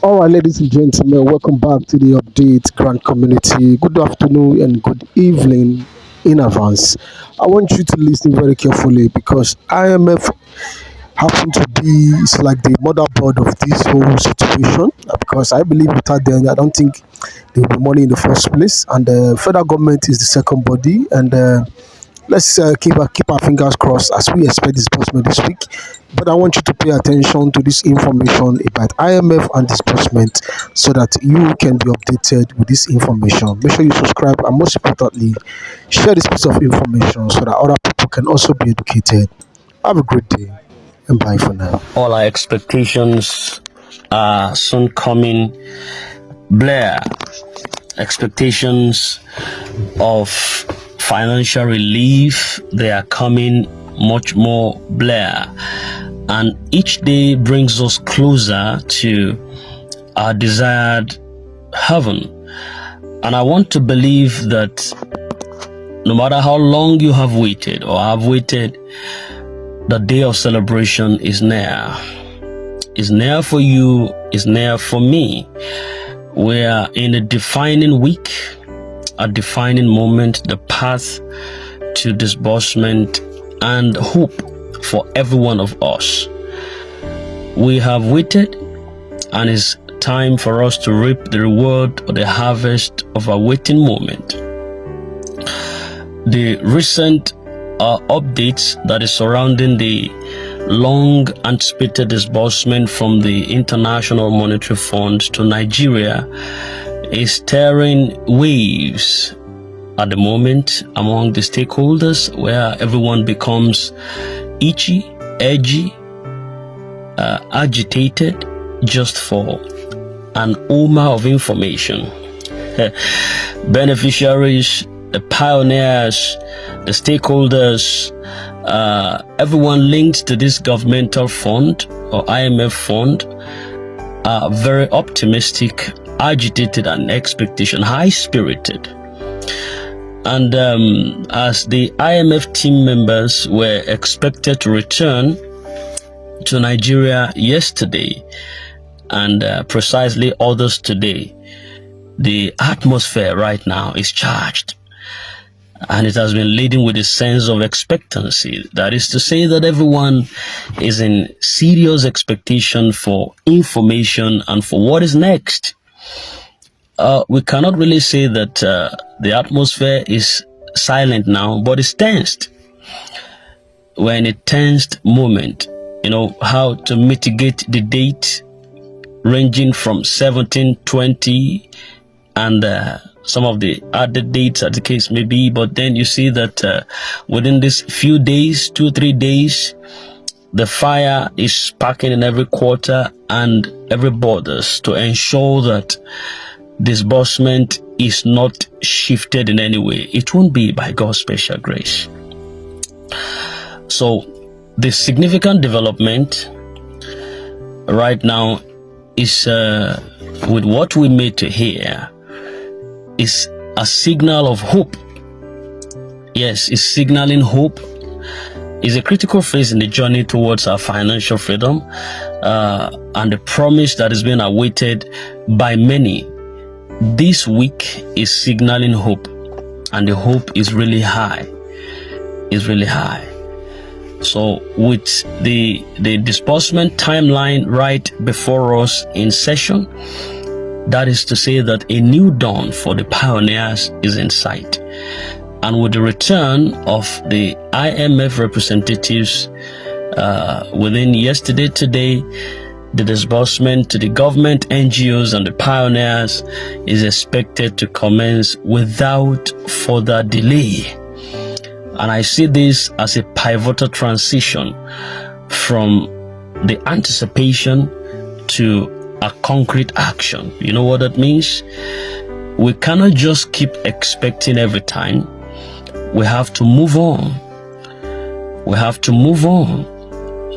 All right, ladies and gentlemen, welcome back to the update, Grand Community. Good afternoon and good evening in advance. I want you to listen very carefully because IMF happen to be it's like the motherboard of this whole situation. Because I believe without them, I don't think there will be money in the first place. And the federal government is the second body, and let's keep our fingers crossed as we expect disbursement this week. But I want you to pay attention to this information about IMF and disbursement so that you can be updated with this information. Make sure you subscribe and most importantly, share this piece of information so that other people can also be educated. Have a great day and bye for now. All our expectations are soon coming. Blair, expectations of financial relief, they are coming much more Blair. And each day brings us closer to our desired heaven. And I want to believe that no matter how long you have waited or have waited, the day of celebration is near. Is near for you, is near for me. We are in a defining week, a defining moment, the path to disbursement and hope for every one of us. We have waited, and it's time for us to reap the reward or the harvest of our waiting moment. The recent updates that is surrounding the long anticipated disbursement from the International Monetary Fund to Nigeria is stirring waves at the moment among the stakeholders, where everyone becomes itchy, edgy, agitated just for an omer of information. Beneficiaries, the pioneers, the stakeholders, everyone linked to this governmental fund or IMF fund are very optimistic, agitated, and expectation, high-spirited. And as the IMF team members were expected to return to Nigeria yesterday, and precisely others today, the atmosphere right now is charged. And it has been leading with a sense of expectancy. That is to say that everyone is in serious expectation for information and for what is next. We cannot really say that the atmosphere is silent now, but it's tensed. We're in a tensed moment. You know, how to mitigate the date ranging from 17, 20, and some of the other dates as the case may be, but then you see that within these few days, 2-3 days, the fire is sparking in every quarter and every borders to ensure that disbursement is not shifted in any way. It won't be by God's special grace. So the significant development right now is with what we made to hear is a signal of hope. Yes, it's signaling hope. It's a critical phase in the journey towards our financial freedom and the promise that is being awaited by many. This week is signaling hope, and the hope is really high. It's really high. So with the disbursement timeline right before us in session, that is to say that a new dawn for the pioneers is in sight. And with the return of the IMF representatives within yesterday, today, the disbursement to the government, NGOs, and the pioneers is expected to commence without further delay. And I see this as a pivotal transition from the anticipation to a concrete action. You know what that means? We cannot just keep expecting every time. We have to move on. We have to move on.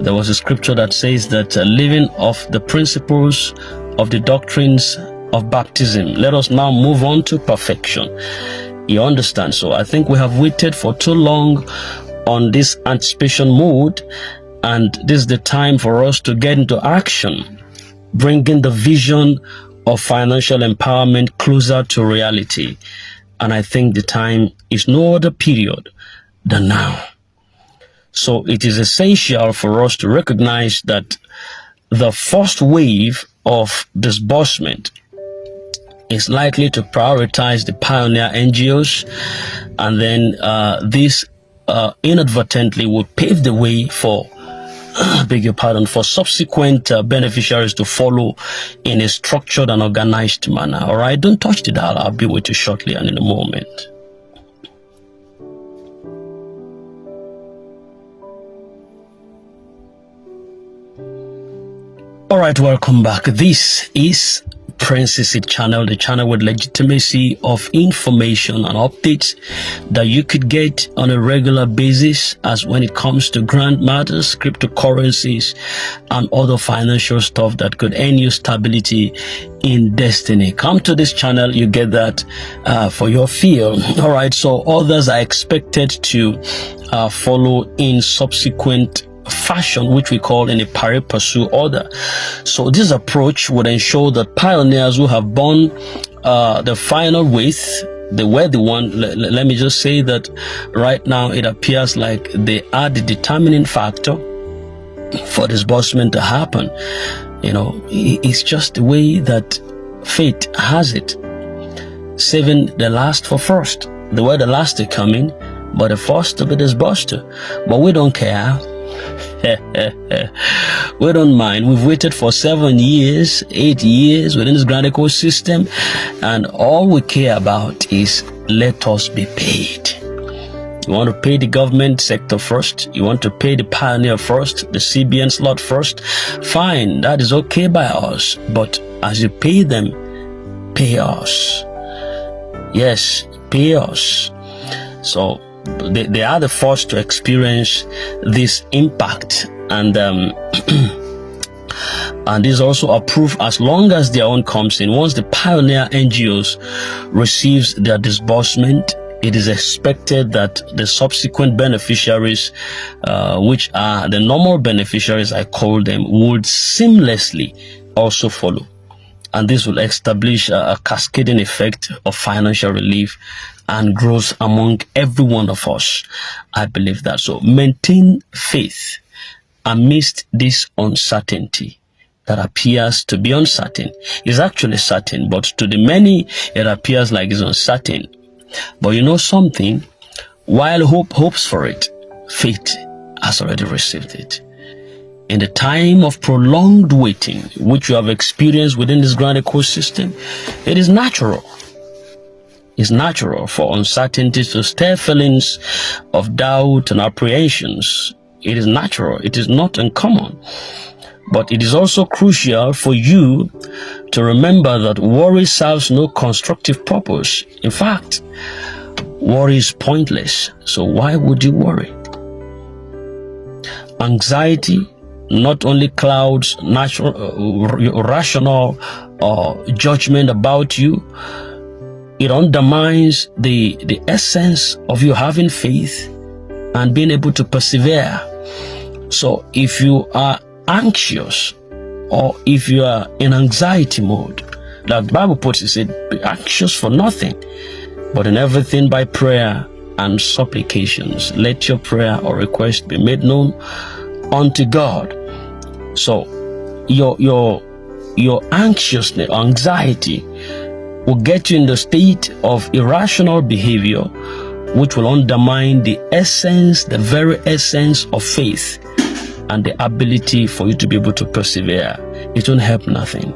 There was a scripture that says that living off the principles of the doctrines of baptism, let us now move on to perfection. You understand? So I think we have waited for too long on this anticipation mode, and this is the time for us to get into action. bringing the vision of financial empowerment closer to reality. And I think the time is no other period than now. So it is essential for us to recognize that the first wave of disbursement is likely to prioritize the pioneer NGOs, and then this inadvertently would pave the way for for subsequent beneficiaries to follow in a structured and organized manner. All right, don't touch the dial. I'll be with you shortly and in a moment. All right, welcome back. This is Princess channel, the channel with legitimacy of information and updates that you could get on a regular basis as when it comes to grand matters, cryptocurrencies, and other financial stuff that could earn you stability in destiny. Come to this channel, you get that for your field. All right, so others are expected to follow in subsequent fashion, which we call in a pari passu order. So this approach would ensure that pioneers who have borne the final width, they were the one. Let me just say that right now it appears like they are the determining factor for disbursement to happen. You know, it's just the way that fate has it. Saving the last for first. They were the last to come in, but the first to be disbursed. But we don't care. We don't mind. We've waited for 7 years, 8 years within this grand ecosystem, and all we care about is let us be paid. You want to pay the government sector first, you want to pay the pioneer first, the CBN slot first, fine, that is okay by us. But as you pay them, pay us. Yes, pay us. So they are the first to experience this impact, and and this also approved as long as their own comes in. Once the pioneer NGOs receives their disbursement, it is expected that the subsequent beneficiaries, which are the normal beneficiaries, I call them, would seamlessly also follow. And this will establish a cascading effect of financial relief and growth among every one of us. I believe that. So maintain faith amidst this uncertainty that appears to be uncertain. It's actually certain, but to the many, it appears like it's uncertain. But you know something? While hope hopes for it, faith has already received it. In the time of prolonged waiting, which you have experienced within this grand ecosystem, it is natural. It's natural for uncertainties to stir feelings of doubt and apprehensions. It is natural. It is not uncommon. But it is also crucial for you to remember that worry serves no constructive purpose. In fact, worry is pointless. So why would you worry? Anxiety not only clouds rational judgment about you, it undermines the essence of you having faith and being able to persevere. So if you are anxious, or if you are in anxiety mode, like the Bible puts it, be anxious for nothing, but in everything by prayer and supplications, let your prayer or request be made known unto God. So your anxiousness, anxiety will get you in the state of irrational behavior, which will undermine the essence, the very essence of faith and the ability for you to be able to persevere. It won't help nothing.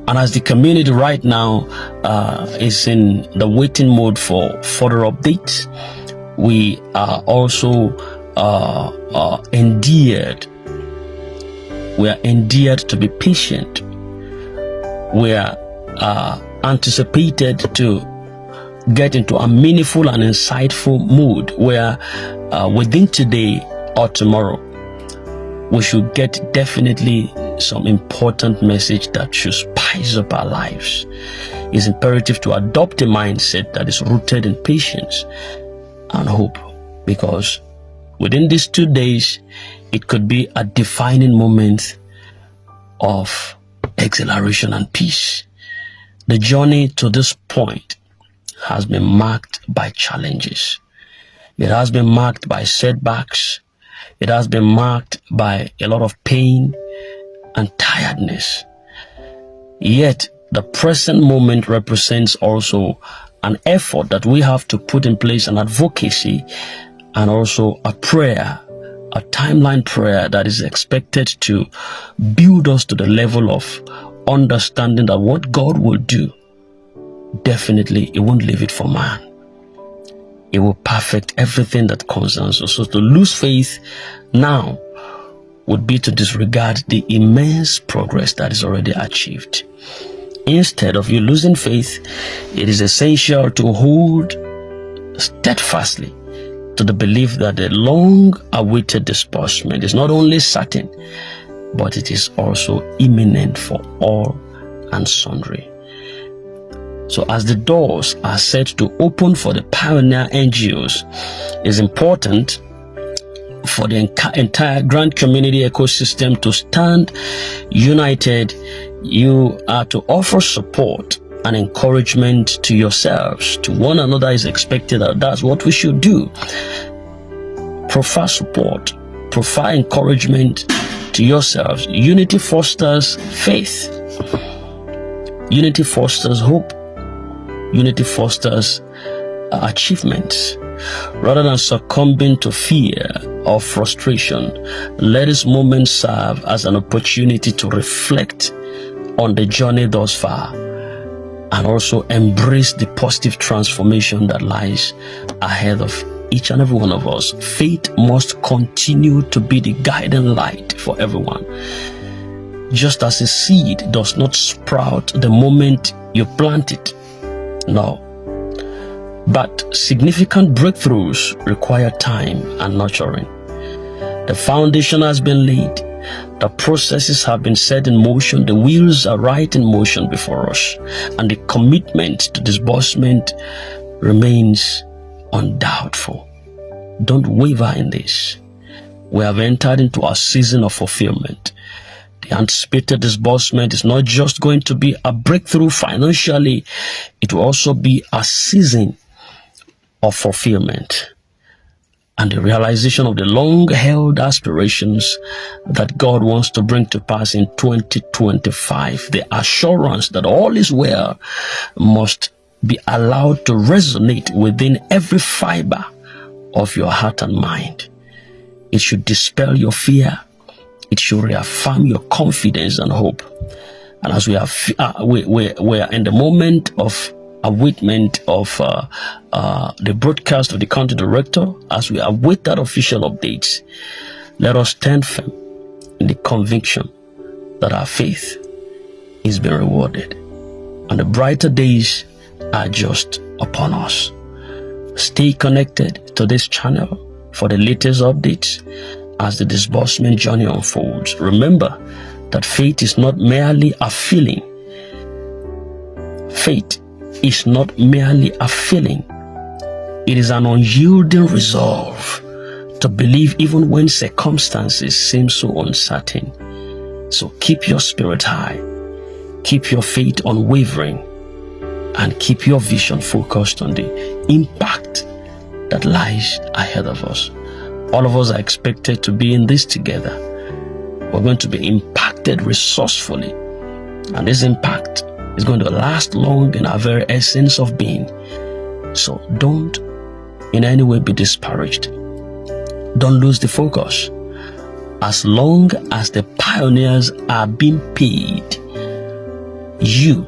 And as the community right now is in the waiting mode for further updates, we are also endeared. We are endeared to be patient. We are anticipated to get into a meaningful and insightful mood where within today or tomorrow we should get definitely some important message that should spice up our lives. It's imperative to adopt a mindset that is rooted in patience and hope, because within these 2 days it could be a defining moment of exhilaration and peace. The journey to this point has been marked by challenges. It has been marked by setbacks. It has been marked by a lot of pain and tiredness. Yet, the present moment represents also an effort that we have to put in place, an advocacy, and also a prayer, a timeline prayer that is expected to build us to the level of understanding that what God will do, definitely He won't leave it for man. He will perfect everything that concerns us. So to lose faith now would be to disregard the immense progress that is already achieved. Instead of you losing faith, it is essential to hold steadfastly to the belief that the long-awaited disbursement is not only certain, but it is also imminent for all and sundry. So as the doors are set to open for the pioneer NGOs, it's important for the entire grant community ecosystem to stand united. You are to offer support and encouragement to yourselves, to one another is expected. That's what we should do. Profile support, profile encouragement to yourselves. Unity fosters faith. Unity fosters hope. Unity fosters achievements. Rather than succumbing to fear or frustration, let this moment serve as an opportunity to reflect on the journey thus far and also embrace the positive transformation that lies ahead of each and every one of us. Faith must continue to be the guiding light for everyone. Just as a seed does not sprout the moment you plant it, no. But significant breakthroughs require time and nurturing. The foundation has been laid. The processes have been set in motion. The wheels are right in motion before us. And the commitment to disbursement remains undoubtful. Don't waver in this. We have entered into a season of fulfillment. The anticipated disbursement is not just going to be a breakthrough financially, it will also be a season of fulfillment and the realization of the long-held aspirations that God wants to bring to pass in 2025. The assurance that all is well must be allowed to resonate within every fiber of your heart and mind. It should dispel your fear. It should reaffirm your confidence and hope. And as we are in the moment of awaitement of the broadcast of the county director, as we await that official updates, let us stand firm in the conviction that our faith is being rewarded and the brighter days are just upon us. Stay connected to this channel for the latest updates as the disbursement journey unfolds. Remember that faith is not merely a feeling. Faith is not merely a feeling. It is an unyielding resolve to believe even when circumstances seem so uncertain. So keep your spirit high, keep your faith unwavering, and keep your vision focused on the impact that lies ahead of us. All of us are expected to be in this together. We're going to be impacted resourcefully, and this impact is going to last long in our very essence of being. So don't in any way be discouraged. Don't lose the focus. As long as the pioneers are being paid, you,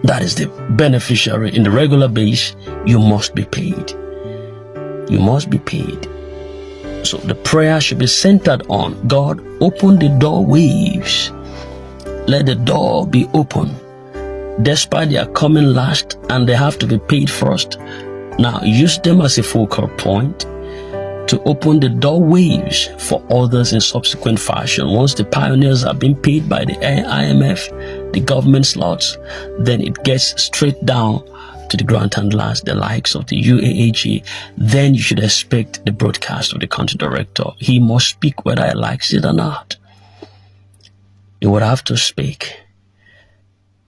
that is the beneficiary in the regular base, you must be paid. You must be paid. So the prayer should be centered on God, open the doorways. Let the door be open. Despite they are coming last and they have to be paid first. Now use them as a focal point to open the doorways for others in subsequent fashion. Once the pioneers are being paid by the IMF, the government slots, then it gets straight down to the grant handlers, the likes of the UAAG. Then you should expect the broadcast of the country director. He must speak whether he likes it or not. He would have to speak.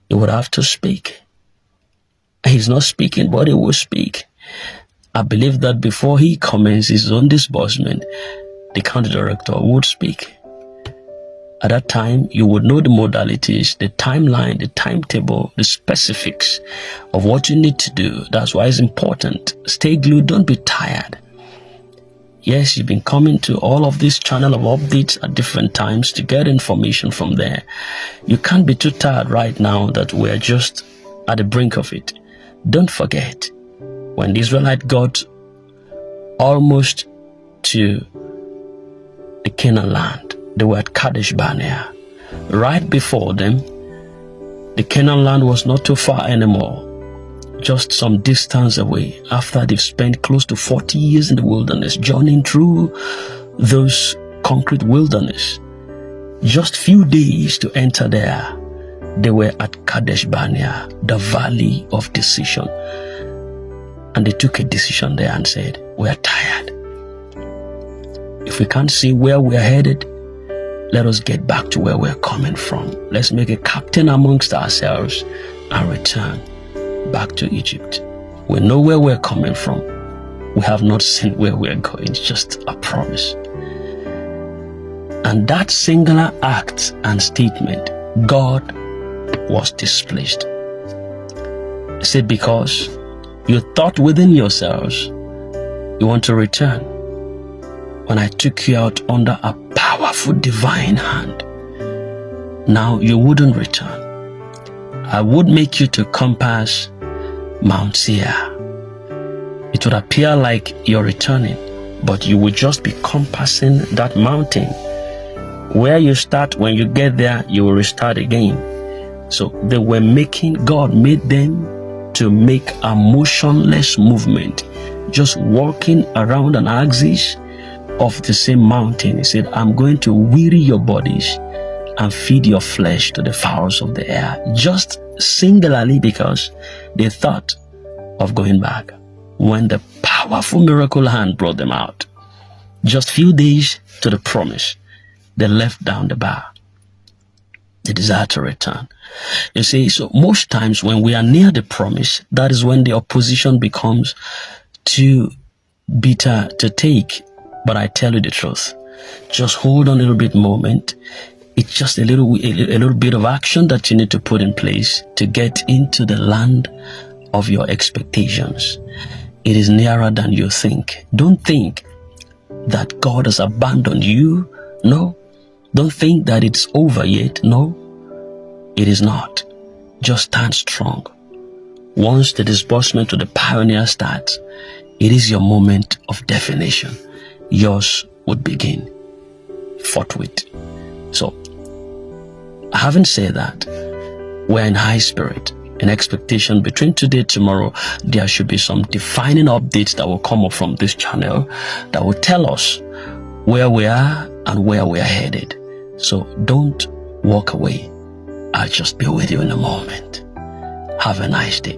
He would have to speak. He's not speaking, but he will speak. I believe that before he commences his own disbursement, the county director would speak. At that time, you would know the modalities, the timeline, the timetable, the specifics of what you need to do. That's why it's important. Stay glued. Don't be tired. Yes, you've been coming to all of this channel of updates at different times to get information from there. You can't be too tired right now that we're just at the brink of it. Don't forget, when the Israelites got almost to the Canaan land, they were at Kadesh Barnea. Right before them, the Canaan land was not too far anymore, just some distance away. After they've spent close to 40 years in the wilderness, journeying through those concrete wilderness, just few days to enter there, they were at Kadesh Barnea, the valley of decision. And they took a decision there and said, we're tired. If we can't see where we're headed, let us get back to where we're coming from. Let's make a captain amongst ourselves and return back to Egypt. We know where we're coming from. We have not seen where we're going. It's just a promise. And that singular act and statement, God was displeased. He said, because you thought within yourselves you want to return when I took you out under a powerful divine hand. Now you wouldn't return. I would make you to compass Mount Seir. It would appear like you're returning, but you would just be compassing that mountain. Where you start, when you get there, you will restart again. So they were God made them to make a motionless movement, just walking around an axis of the same mountain. He said, I'm going to weary your bodies and feed your flesh to the fowls of the air, just singularly because they thought of going back when the powerful miracle hand brought them out. Just few days to the promise, they left down the bar. The desire to return. You see, so most times when we are near the promise, that is when the opposition becomes too bitter to take. But I tell you the truth, just hold on a little bit moment. It's just a little bit of action that you need to put in place to get into the land of your expectations. It is nearer than you think. Don't think that God has abandoned you. No. Don't think that it's over yet. No, it is not. Just stand strong. Once the disbursement to the pioneer starts, it is your moment of definition. Yours would begin forthwith. So, having said that, we're in high spirit, in expectation. Between today and tomorrow, there should be some defining updates that will come up from this channel that will tell us where we are and where we are headed. So don't walk away. I'll just be with you in a moment. Have a nice day.